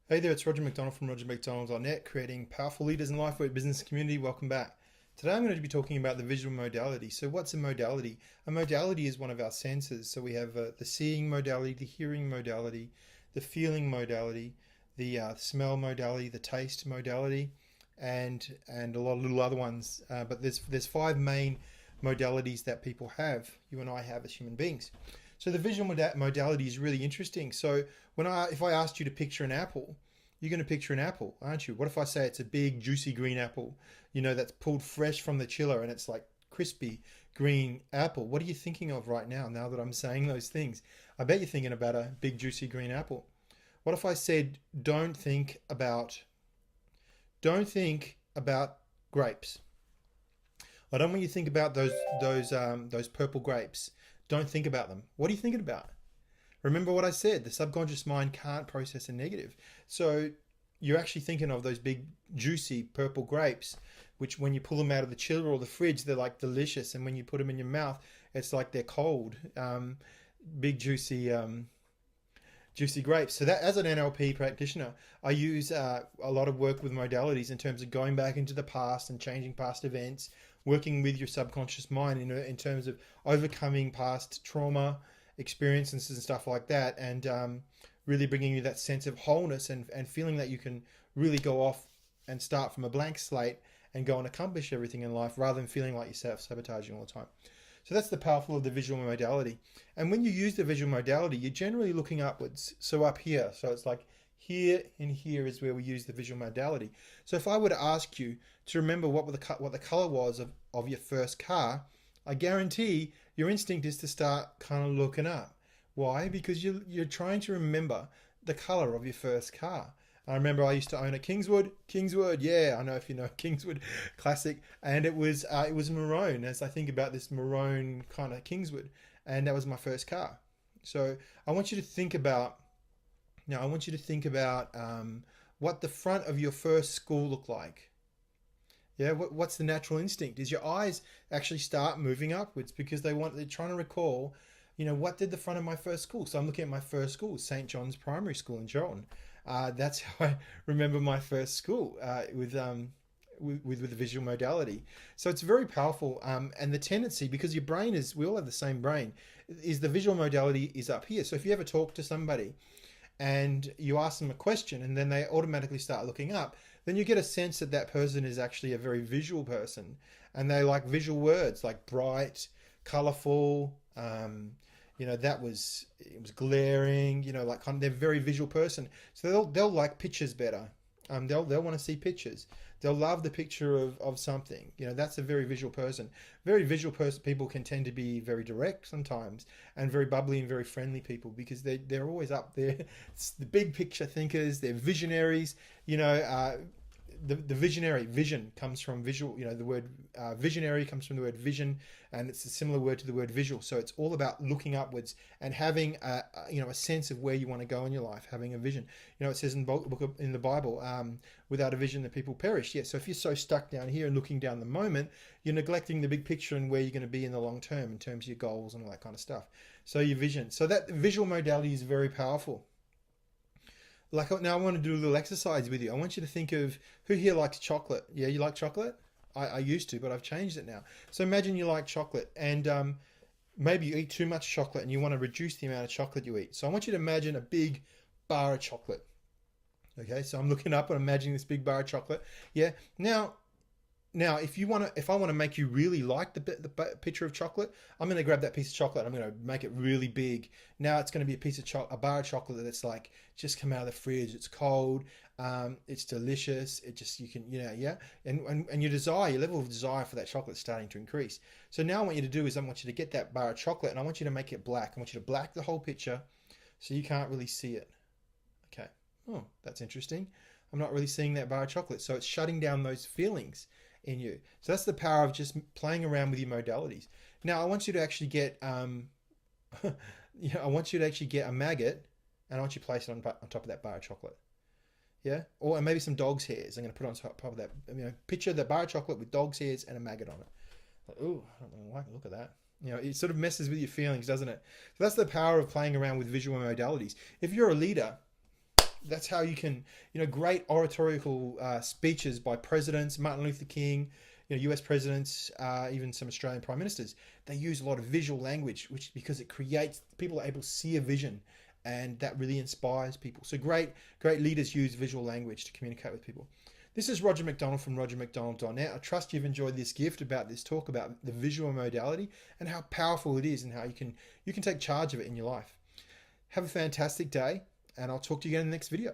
Hey there, it's Roger McDonald from rogermcdonald.net, creating powerful leaders in life, work, business, community. Welcome back. Today I'm going to be talking about the visual modality. So what's a modality? A modality is one of our senses. So we have the seeing modality, the hearing modality, the feeling modality, the smell modality, the taste modality, and a lot of little other ones. But there's five main modalities that people have, you and I have as human beings. So the visual modality is really interesting. So if I asked you to picture an apple, you're going to picture an apple, aren't you? What if I say it's a big, juicy green apple, that's pulled fresh from the chiller and it's like crispy green apple? What are you thinking of right now that I'm saying those things? I bet you're thinking about a big, juicy green apple. What if I said, don't think about grapes? I don't want you to think about those purple grapes. Don't think about them. What are you thinking about? Remember what I said, the subconscious mind can't process a negative. So you're actually thinking of those big, juicy purple grapes, which when you pull them out of the chiller or the fridge, they're like delicious. And when you put them in your mouth, it's like they're cold. Big, juicy grapes. So that, as an NLP practitioner, I use a lot of work with modalities in terms of going back into the past and changing past events, working with your subconscious mind in terms of overcoming past trauma experiences and stuff like that, and really bringing you that sense of wholeness and feeling that you can really go off and start from a blank slate and go and accomplish everything in life rather than feeling like you're self-sabotaging all the time. So that's the powerful of the visual modality. And when you use the visual modality, you're generally looking upwards. So up here, so it's like here and here is where we use the visual modality. So if I were to ask you to remember what the color was of your first car, I guarantee your instinct is to start kind of looking up. Why? Because you're trying to remember the color of your first car. I remember I used to own a Kingswood. Kingswood, yeah, I know if you know Kingswood, classic. And it was maroon. As I think about this maroon kind of Kingswood, and that was my first car. So I want you to think about what the front of your first school looked like. Yeah, what's the natural instinct? Is your eyes actually start moving upwards because they're trying to recall, what did the front of my first school? So I'm looking at my first school, St. John's Primary School in Geraldton. That's how I remember my first school with the visual modality. So it's very powerful, and the tendency, because your brain we all have the same brain, is the visual modality is up here. So if you ever talk to somebody and you ask them a question and then they automatically start looking up, then you get a sense that that person is actually a very visual person, and they like visual words like bright, colorful. It was glaring. Like they're a very visual person, so they'll like pictures better. They'll want to see pictures. They'll love the picture of something. That's a very visual person. Very visual people can tend to be very direct sometimes, and very bubbly and very friendly people, because they're always up there. It's the big picture thinkers. They're visionaries. The vision comes from visual. The word visionary comes from the word vision, and it's a similar word to the word visual. So it's all about looking upwards and having a sense of where you want to go in your life, having a vision. It says in the Bible, without a vision the people perish. Yeah. So if you're so stuck down here and looking down the moment, you're neglecting the big picture and where you're going to be in the long term in terms of your goals and all that kind of stuff. So your vision. So that visual modality is very powerful. Now I want to do a little exercise with you. I want you to think of, who here likes chocolate? Yeah, you like chocolate? I used to, but I've changed it now. So imagine you like chocolate, and maybe you eat too much chocolate and you want to reduce the amount of chocolate you eat. So I want you to imagine a big bar of chocolate. Okay, so I'm looking up and imagining this big bar of chocolate. Yeah. Now, if I want to make you really like the picture of chocolate, I'm going to grab that piece of chocolate. I'm going to make it really big. Now it's going to be a bar of chocolate that's like just come out of the fridge. It's cold. It's delicious. And your level of desire for that chocolate is starting to increase. So now I want you to do is I want you to get that bar of chocolate and I want you to make it black. I want you to black the whole picture so you can't really see it. Okay. Oh, that's interesting. I'm not really seeing that bar of chocolate. So it's shutting down those feelings in you. So that's the power of just playing around with your modalities. Now I want you to actually get I want you to actually get a maggot, and I want you to place it on top of that bar of chocolate. Yeah, or maybe some dog's hairs. I'm going to put on top of that. Picture the bar of chocolate with dog's hairs and a maggot on it. Like, ooh, I don't really like the look of that. It sort of messes with your feelings, doesn't it? So that's the power of playing around with visual modalities. If you're a leader, That's how you can, great oratorical speeches by presidents, Martin Luther King, US presidents, even some Australian prime ministers. They use a lot of visual language, which because it creates, people are able to see a vision, and that really inspires people. So great leaders use visual language to communicate with people. This is Roger McDonald from rogermcdonald.net. I trust you've enjoyed this gift about this talk about the visual modality and how powerful it is and how you can take charge of it in your life. Have a fantastic day, and I'll talk to you again in the next video.